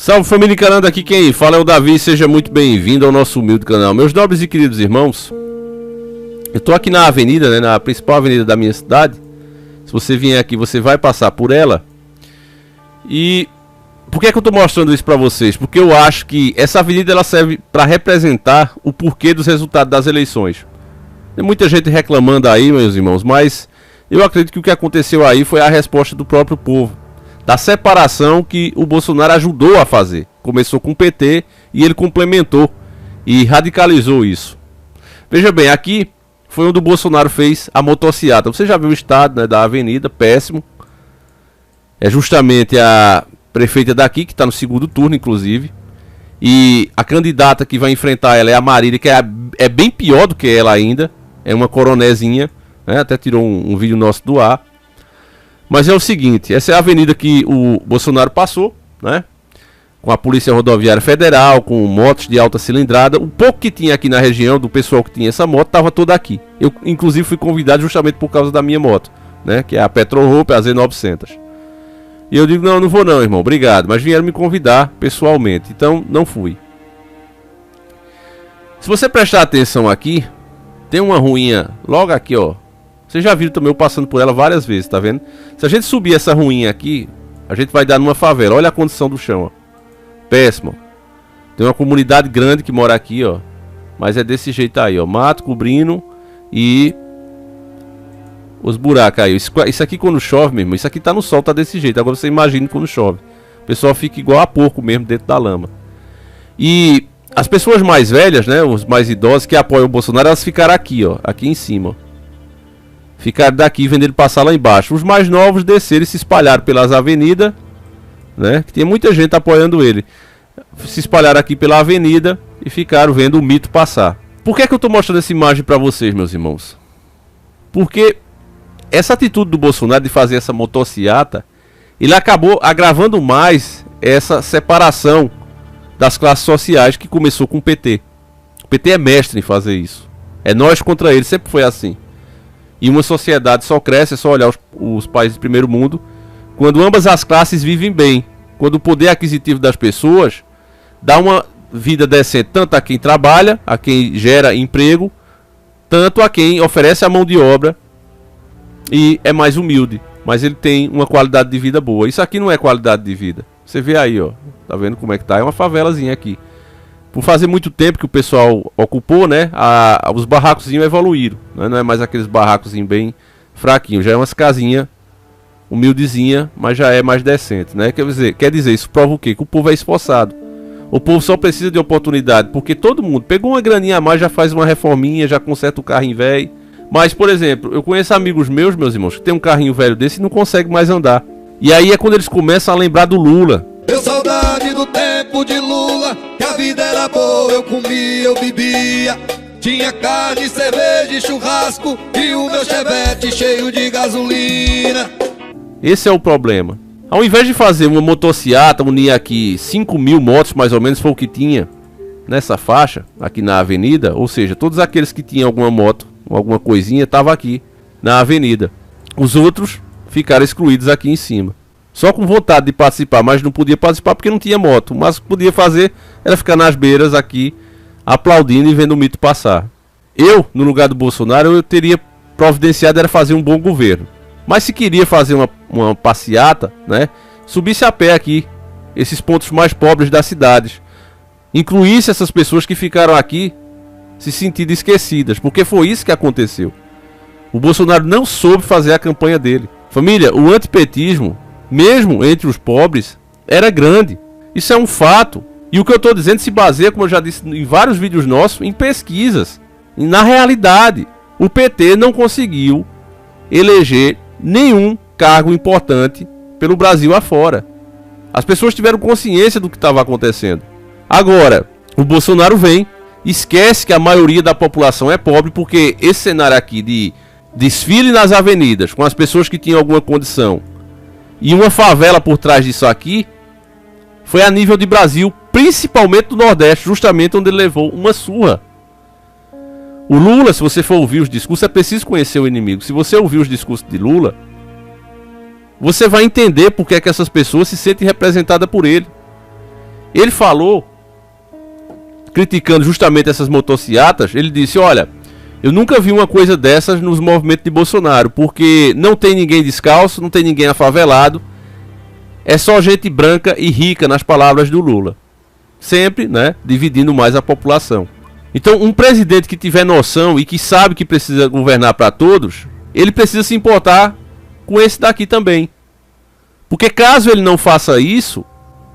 Salve família encarando, aqui quem fala é o Davi, seja muito bem-vindo ao nosso humilde canal. Meus nobres e queridos irmãos, eu tô aqui na avenida, né, na principal avenida da minha cidade. Se você vier aqui, você vai passar por ela. E por que é que eu tô mostrando isso pra vocês? Porque eu acho que essa avenida ela serve para representar o porquê dos resultados das eleições. Tem muita gente reclamando aí, meus irmãos, mas eu acredito que o que aconteceu aí foi a resposta do próprio povo, da separação que o Bolsonaro ajudou a fazer. Começou com o PT e ele complementou e radicalizou isso. Veja bem, aqui foi onde o Bolsonaro fez a motociata. Você já viu o estado, né, da avenida, péssimo. É justamente a prefeita daqui, que está no segundo turno, inclusive. E a candidata que vai enfrentar ela é a Marília, que é bem pior do que ela ainda. É uma coronezinha, né? Até tirou um vídeo nosso do ar. Mas é o seguinte, essa é a avenida que o Bolsonaro passou, né? Com a Polícia Rodoviária Federal, com motos de alta cilindrada. O pouco que tinha aqui na região, do pessoal que tinha essa moto, estava toda aqui. Eu, inclusive, fui convidado justamente por causa da minha moto, né? Que é a Petrolhope, a Z900. E eu digo, não vou não, irmão, obrigado. Mas vieram me convidar pessoalmente, então não fui. Se você prestar atenção aqui, tem uma ruinha logo aqui, ó. Vocês já viram também eu passando por ela várias vezes, tá vendo? Se a gente subir essa ruinha aqui, a gente vai dar numa favela. Olha a condição do chão, ó. Péssimo. Tem uma comunidade grande que mora aqui, ó. Mas é desse jeito aí, ó. Mato cobrindo e os buracos aí. Isso aqui quando chove mesmo, isso aqui tá no sol, tá desse jeito. Agora você imagina quando chove. O pessoal fica igual a porco mesmo dentro da lama. E as pessoas mais velhas, né, os mais idosos que apoiam o Bolsonaro, elas ficaram aqui, ó. Aqui em cima, ó. Ficaram daqui vendo ele passar lá embaixo. Os mais novos desceram e se espalharam pelas avenidas, né? Que tinha muita gente apoiando ele. Se espalharam aqui pela avenida e ficaram vendo o mito passar. Por que é que eu tô mostrando essa imagem pra vocês, meus irmãos? Porque essa atitude do Bolsonaro de fazer essa motociata, ele acabou agravando mais essa separação das classes sociais que começou com o PT. O PT é mestre em fazer isso. É nós contra ele, sempre foi assim. E uma sociedade só cresce, é só olhar os países do primeiro mundo, quando ambas as classes vivem bem. Quando o poder aquisitivo das pessoas dá uma vida decente tanto a quem trabalha, a quem gera emprego, tanto a quem oferece a mão de obra e é mais humilde. Mas ele tem uma qualidade de vida boa. Isso aqui não é qualidade de vida. Você vê aí, ó. Tá vendo como é que tá? É uma favelazinha aqui. Por fazer muito tempo que o pessoal ocupou, né? Os barracozinhos evoluíram, né? Não é mais aqueles barracozinhos bem fraquinhos. Já é umas casinhas humildezinha, mas já é mais decente, né? Quer dizer, isso prova o quê? Que o povo é esforçado. O povo só precisa de oportunidade, porque todo mundo pegou uma graninha a mais, já faz uma reforminha, já conserta o carrinho velho. Mas, por exemplo, eu conheço amigos meus irmãos, que tem um carrinho velho desse e não consegue mais andar. E aí é quando eles começam a lembrar do Lula. Eu saudade do tempo de Lula, que a vida era boa, eu comia, eu bebia. Tinha carne, cerveja e churrasco, e o meu chevette cheio de gasolina. Esse é o problema. Ao invés de fazer uma motociata, unir aqui 5.000 motos, mais ou menos foi o que tinha nessa faixa, aqui na avenida. Ou seja, todos aqueles que tinham alguma moto, alguma coisinha, estavam aqui na avenida. Os outros ficaram excluídos aqui em cima. Só com vontade de participar, mas não podia participar porque não tinha moto. Mas o que podia fazer era ficar nas beiras aqui, aplaudindo e vendo o mito passar. Eu, no lugar do Bolsonaro, eu teria providenciado era fazer um bom governo. Mas se queria fazer uma passeata, né, subisse a pé aqui, esses pontos mais pobres das cidades. Incluísse essas pessoas que ficaram aqui se sentindo esquecidas, porque foi isso que aconteceu. O Bolsonaro não soube fazer a campanha dele. Família, o antipetismo, mesmo entre os pobres, era grande. Isso é um fato. E o que eu estou dizendo se baseia, como eu já disse em vários vídeos nossos, em pesquisas. E na realidade, o PT não conseguiu eleger nenhum cargo importante pelo Brasil afora. As pessoas tiveram consciência do que estava acontecendo. Agora, o Bolsonaro vem, esquece que a maioria da população é pobre, porque esse cenário aqui de desfile nas avenidas, com as pessoas que tinham alguma condição, e uma favela por trás disso aqui, foi a nível de Brasil, principalmente do Nordeste, justamente onde ele levou uma surra. O Lula, se você for ouvir os discursos, é preciso conhecer o inimigo. Se você ouvir os discursos de Lula, você vai entender por que é que essas pessoas se sentem representadas por ele. Ele falou, criticando justamente essas motocicletas, ele disse, olha, eu nunca vi uma coisa dessas nos movimentos de Bolsonaro, porque não tem ninguém descalço, não tem ninguém afavelado, é só gente branca e rica, nas palavras do Lula. Sempre, né, dividindo mais a população. Então, um presidente que tiver noção e que sabe que precisa governar para todos, ele precisa se importar com esse daqui também. Porque caso ele não faça isso,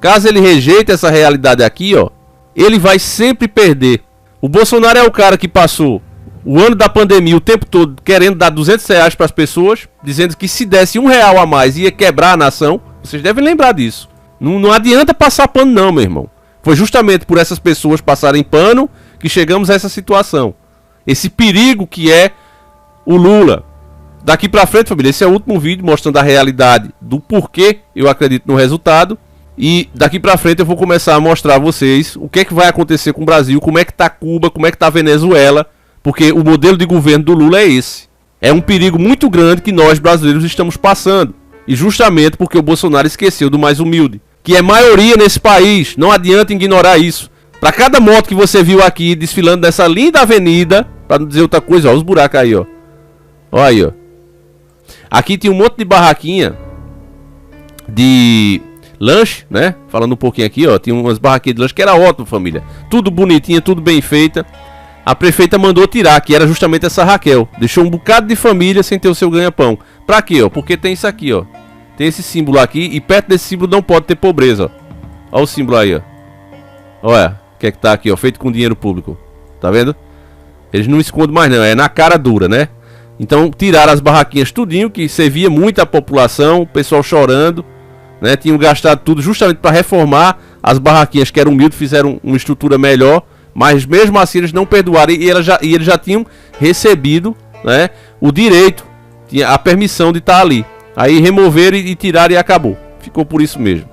caso ele rejeite essa realidade aqui, ó, ele vai sempre perder. O Bolsonaro é o cara que passou o ano da pandemia o tempo todo querendo dar R$200 para as pessoas, dizendo que se desse R$1 a mais ia quebrar a nação. Vocês devem lembrar disso. Não adianta passar pano não, meu irmão. Foi justamente por essas pessoas passarem pano que chegamos a essa situação. Esse perigo que é o Lula. Daqui pra frente, família, esse é o último vídeo mostrando a realidade do porquê eu acredito no resultado. E daqui pra frente eu vou começar a mostrar a vocês o que é que vai acontecer com o Brasil, como é que tá Cuba, como é que tá a Venezuela. Porque o modelo de governo do Lula é esse. É um perigo muito grande que nós brasileiros estamos passando. E justamente porque o Bolsonaro esqueceu do mais humilde, que é maioria nesse país. Não adianta ignorar isso. Para cada moto que você viu aqui desfilando nessa linda avenida, para não dizer outra coisa, ó, os buracos aí, ó. Olha aí, ó. Aqui tem um monte de barraquinha de lanche, né? Falando um pouquinho aqui, ó, tinha umas barraquinhas de lanche que era ótimo, família. Tudo bonitinha, tudo bem feita. A prefeita mandou tirar, que era justamente essa Raquel. Deixou um bocado de família sem ter o seu ganha-pão. Pra quê, ó? Porque tem isso aqui, ó. Tem esse símbolo aqui e perto desse símbolo não pode ter pobreza, ó. Olha o símbolo aí, ó. Olha, o que é que tá aqui, ó, feito com dinheiro público. Tá vendo? Eles não escondem mais não, é na cara dura, né? Então tiraram as barraquinhas tudinho, que servia muito a população, o pessoal chorando, né? Tinham gastado tudo justamente para reformar as barraquinhas que eram humildes, fizeram uma estrutura melhor. Mas mesmo assim eles não perdoaram e eles já tinham recebido, né, o direito, a permissão de estar ali. Aí removeram e tiraram e acabou. Ficou por isso mesmo.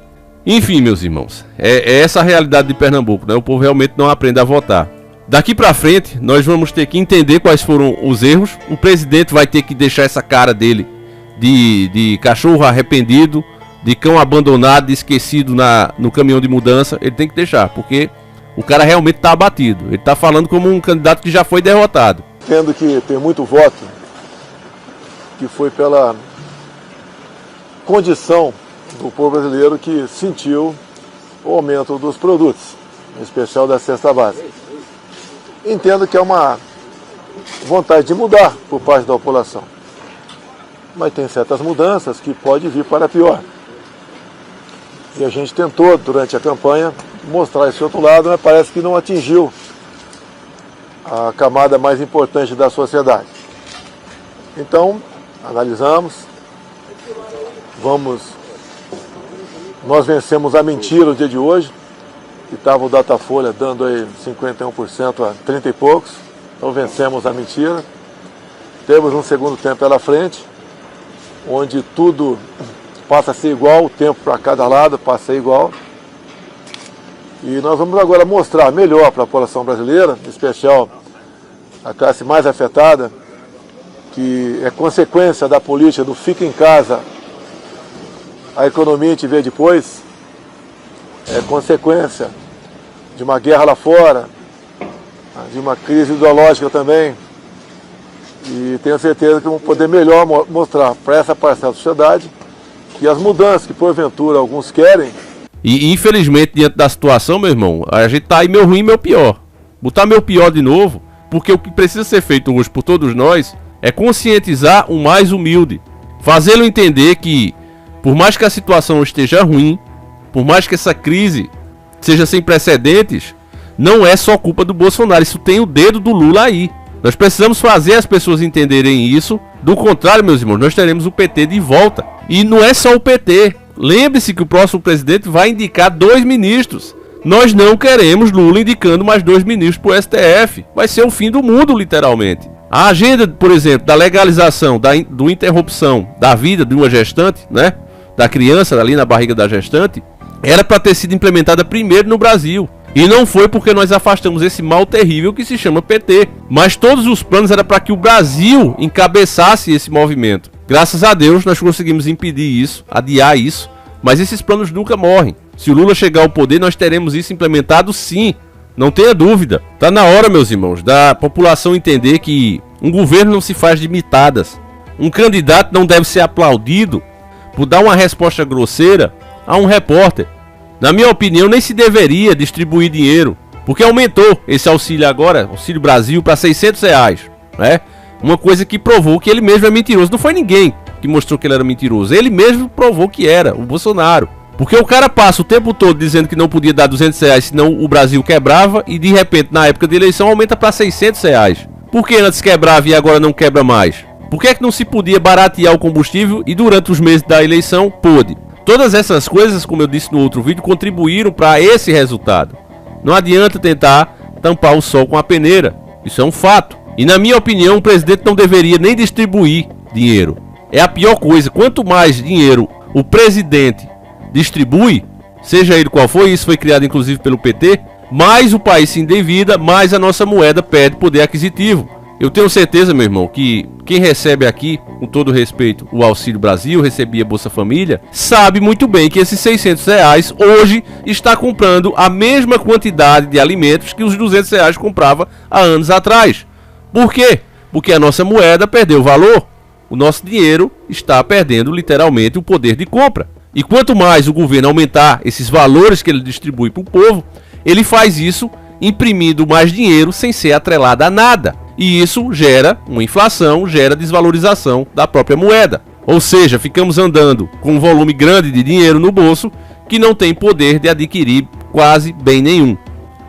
Enfim, meus irmãos, é essa a realidade de Pernambuco, né? O povo realmente não aprende a votar. Daqui pra frente, nós vamos ter que entender quais foram os erros. O presidente vai ter que deixar essa cara dele de cachorro arrependido, de cão abandonado, de esquecido no caminhão de mudança. Ele tem que deixar, porque o cara realmente tá abatido. Ele tá falando como um candidato que já foi derrotado. Entendo que tem muito voto que foi pela condição do povo brasileiro que sentiu o aumento dos produtos, em especial da cesta básica. Entendo que é uma vontade de mudar por parte da população. Mas tem certas mudanças que pode vir para pior. E a gente tentou, durante a campanha, mostrar esse outro lado, mas parece que não atingiu a camada mais importante da sociedade. Então, analisamos, nós vencemos a mentira no dia de hoje, que estava o Datafolha dando aí 51% a 30 e poucos, então vencemos a mentira. Temos um segundo tempo pela frente, onde tudo passa a ser igual, o tempo para cada lado passa a ser igual. E nós vamos agora mostrar melhor para a população brasileira, em especial a classe mais afetada, que é consequência da política do fica em casa, a economia a gente vê depois, é consequência de uma guerra lá fora, de uma crise ideológica também. E tenho certeza que vamos poder melhor mostrar para essa parcela da sociedade que as mudanças que porventura alguns querem. E infelizmente, diante da situação, meu irmão, a gente tá aí meu ruim e meu pior. Botar meu pior de novo, porque o que precisa ser feito hoje por todos nós é conscientizar o mais humilde. Fazê-lo entender que, por mais que a situação esteja ruim, por mais que essa crise seja sem precedentes, não é só culpa do Bolsonaro, isso tem o dedo do Lula aí. Nós precisamos fazer as pessoas entenderem isso. Do contrário, meus irmãos, nós teremos o PT de volta. E não é só o PT. Lembre-se que o próximo presidente vai indicar 2 ministros. Nós não queremos Lula indicando mais 2 ministros para o STF. Vai ser o fim do mundo, literalmente. A agenda, por exemplo, da legalização, do interrupção da vida de uma gestante, né? Da criança ali na barriga da gestante, era para ter sido implementada primeiro no Brasil. E não foi porque nós afastamos esse mal terrível que se chama PT. Mas todos os planos eram para que o Brasil encabeçasse esse movimento. Graças a Deus nós conseguimos impedir isso, adiar isso, Mas esses planos nunca morrem. Se o Lula chegar ao poder, nós teremos isso implementado sim. Não tenha dúvida. Tá na hora, meus irmãos, da população entender que um governo não se faz de mitadas. Um candidato não deve ser aplaudido por dar uma resposta grosseira a um repórter. Na minha opinião, nem se deveria distribuir dinheiro, porque aumentou esse auxílio agora, Auxílio Brasil, para R$600, né? Uma coisa que provou que ele mesmo é mentiroso. Não foi ninguém que mostrou que ele era mentiroso. Ele mesmo provou que era, o Bolsonaro. Porque o cara passa o tempo todo dizendo que não podia dar R$200, senão o Brasil quebrava, e de repente, na época de eleição, aumenta para R$600. Por que antes quebrava e agora não quebra mais? Por que é que não se podia baratear o combustível e durante os meses da eleição pôde? Todas essas coisas, como eu disse no outro vídeo, contribuíram para esse resultado. Não adianta tentar tampar o sol com a peneira. Isso é um fato. E na minha opinião, o presidente não deveria nem distribuir dinheiro. É a pior coisa. Quanto mais dinheiro o presidente distribui, seja ele qual for, isso foi criado inclusive pelo PT, mais o país se endivida, mais a nossa moeda perde poder aquisitivo. Eu tenho certeza, meu irmão, que quem recebe aqui, com todo respeito, o Auxílio Brasil, recebia Bolsa Família, sabe muito bem que esses R$600 hoje está comprando a mesma quantidade de alimentos que os R$200 comprava há anos atrás. Por quê? Porque a nossa moeda perdeu valor. O nosso dinheiro está perdendo literalmente o poder de compra. E quanto mais o governo aumentar esses valores que ele distribui para o povo, ele faz isso imprimindo mais dinheiro sem ser atrelado a nada. E isso gera uma inflação, gera desvalorização da própria moeda. Ou seja, ficamos andando com um volume grande de dinheiro no bolso que não tem poder de adquirir quase bem nenhum.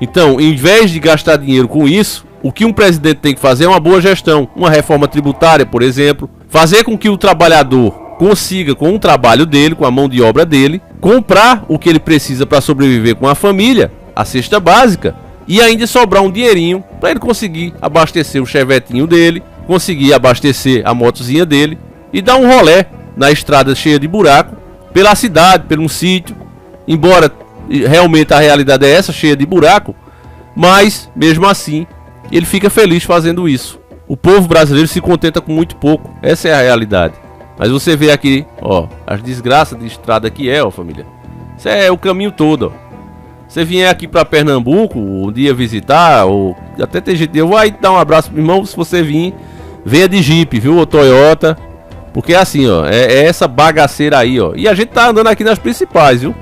Então, em vez de gastar dinheiro com isso, o que um presidente tem que fazer é uma boa gestão, uma reforma tributária, por exemplo, fazer com que o trabalhador consiga, com o trabalho dele, com a mão de obra dele, comprar o que ele precisa para sobreviver com a família, a cesta básica, e ainda sobrar um dinheirinho para ele conseguir abastecer o chevetinho dele, conseguir abastecer a motozinha dele e dar um rolé na estrada cheia de buraco, pela cidade, pelo um sítio. Embora realmente a realidade é essa, cheia de buraco, mas mesmo assim ele fica feliz fazendo isso. O povo brasileiro se contenta com muito pouco, essa é a realidade. Mas você vê aqui, ó, as desgraças de estrada que é, ó, família. Isso é o caminho todo, ó. Você vier aqui para Pernambuco um dia visitar, ou até tem gente, eu vou aí dar um abraço pro irmão, se você vir, venha de Jeep, viu, ou Toyota, porque é assim, ó, é essa bagaceira aí, ó. E a gente tá andando aqui nas principais, viu?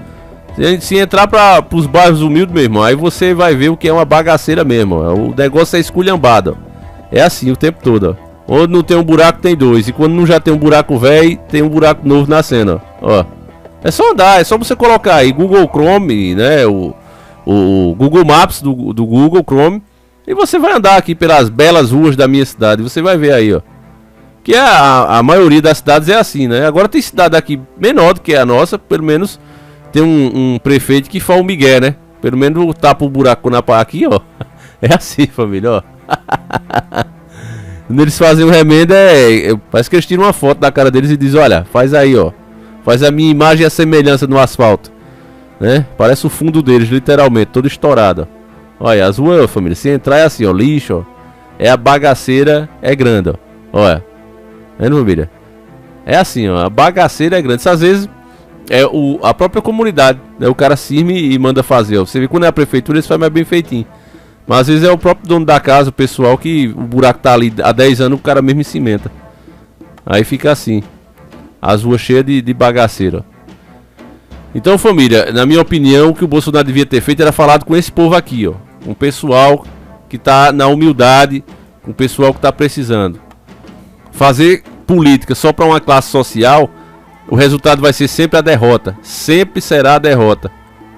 Se entrar para os bairros humildes, meu irmão, aí você vai ver o que é uma bagaceira mesmo, ó. O negócio é esculhambado, ó. É assim o tempo todo, ó. Onde não tem um buraco tem dois, e quando não já tem um buraco velho, tem um buraco novo nascendo, ó. É só andar, é só você colocar aí Google Chrome, né, o Google Maps do Google Chrome, e você vai andar aqui pelas belas ruas da minha cidade, você vai ver aí, ó, que a maioria das cidades é assim, né? Agora tem cidade aqui menor do que a nossa, pelo menos tem um prefeito que faz o migué, né? Pelo menos tapa o buraco na pá aqui, ó. É assim, família, ó. Quando eles fazem um remendo, parece que eles tiram uma foto da cara deles e dizem, olha, faz aí, ó. Faz a minha imagem e a semelhança no asfalto, né? Parece o fundo deles, literalmente, todo estourado. Olha, as ruas, família, se entrar é assim, ó, lixo, ó. É a bagaceira, é grande, ó. Olha, vendo, família? É assim, ó, a bagaceira é grande. Isso, às vezes é a própria comunidade, né? O cara firme e manda fazer, ó. Você vê quando é a prefeitura, eles fazem mais bem feitinho. Mas às vezes é o próprio dono da casa, o pessoal, que o buraco tá ali há 10 anos, o cara mesmo cimenta. Aí fica assim, as ruas cheias de bagaceira. Então, família, na minha opinião, o que o Bolsonaro devia ter feito era falado com esse povo aqui, ó. Com o pessoal que tá na humildade, com o pessoal que tá precisando. Fazer política só para uma classe social, o resultado vai ser sempre a derrota. Sempre será a derrota.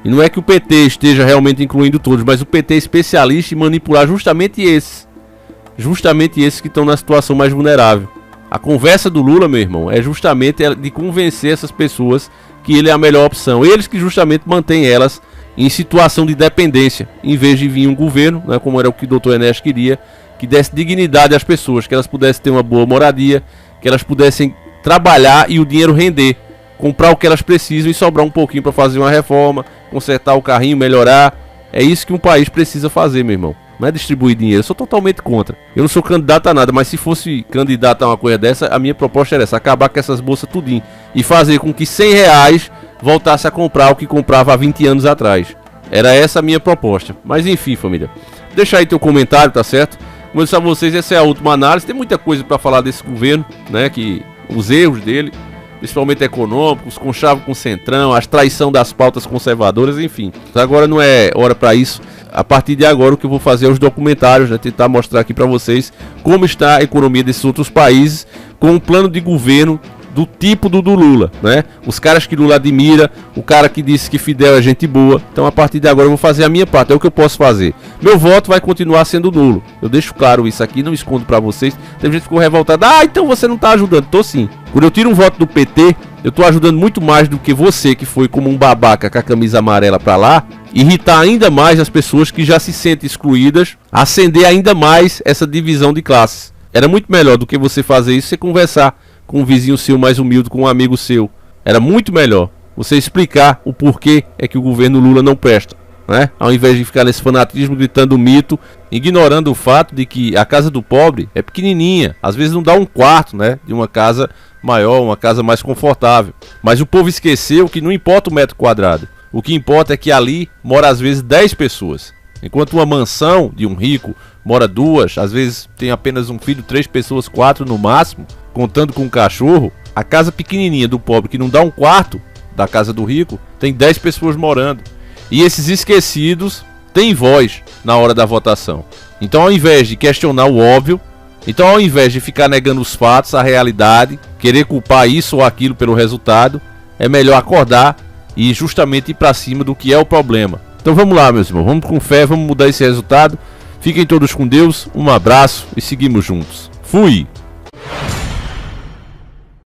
E não é que o PT esteja realmente incluindo todos, mas o PT é especialista em manipular justamente esses que estão na situação mais vulnerável. A conversa do Lula, meu irmão, é justamente de convencer essas pessoas que ele é a melhor opção. Eles que justamente mantêm elas em situação de dependência, em vez de vir um governo, né, como era o que o Dr. Enéas queria, que desse dignidade às pessoas, que elas pudessem ter uma boa moradia, que elas pudessem trabalhar e o dinheiro render, comprar o que elas precisam e sobrar um pouquinho para fazer uma reforma, consertar o carrinho, melhorar. É isso que um país precisa fazer, meu irmão. Não é distribuir dinheiro, eu sou totalmente contra. Eu não sou candidato a nada, mas se fosse candidato a uma coisa dessa, a minha proposta era essa: acabar com essas bolsas tudinho e fazer com que R$100 voltasse a comprar o que comprava há 20 anos atrás. Era essa a minha proposta. Mas enfim, família, deixa aí teu comentário, tá certo? Como eu disse a vocês, essa é a última análise. Tem muita coisa para falar desse governo, né? Que os erros dele, principalmente econômicos, conchavo com o Centrão, as traição das pautas conservadoras, enfim. Agora não é hora para isso. A partir de agora o que eu vou fazer é os documentários, né? Tentar mostrar aqui para vocês como está a economia desses outros países com um plano de governo do tipo do Lula, né? Os caras que Lula admira, o cara que disse que Fidel é gente boa. Então a partir de agora eu vou fazer a minha parte, é o que eu posso fazer. Meu voto vai continuar sendo nulo. Eu deixo claro isso aqui, não escondo pra vocês. Tem gente que ficou revoltada, então você não tá ajudando. Tô sim. Quando eu tiro um voto do PT, eu tô ajudando muito mais do que você que foi como um babaca com a camisa amarela pra lá, irritar ainda mais as pessoas que já se sentem excluídas, acender ainda mais essa divisão de classes. Era muito melhor do que você fazer isso, você conversar com um vizinho seu mais humilde, com um amigo seu. Era muito melhor você explicar o porquê é que o governo Lula não presta, né? Ao invés de ficar nesse fanatismo gritando mito, ignorando o fato de que a casa do pobre é pequenininha, às vezes não dá um quarto, né, de uma casa maior, uma casa mais confortável. Mas o povo esqueceu que não importa o metro quadrado. O que importa é que ali mora às vezes 10 pessoas. Enquanto uma mansão de um rico mora 2, às vezes tem apenas um filho, 3 pessoas, 4 no máximo, contando com um cachorro. A casa pequenininha do pobre, que não dá um quarto da casa do rico, tem 10 pessoas morando. E esses esquecidos têm voz na hora da votação. Então, ao invés de questionar o óbvio, então ao invés de ficar negando os fatos, a realidade, querer culpar isso ou aquilo pelo resultado, é melhor acordar e justamente ir para cima do que é o problema. Então vamos lá, meus irmãos, vamos com fé, vamos mudar esse resultado. Fiquem todos com Deus, um abraço e seguimos juntos. Fui!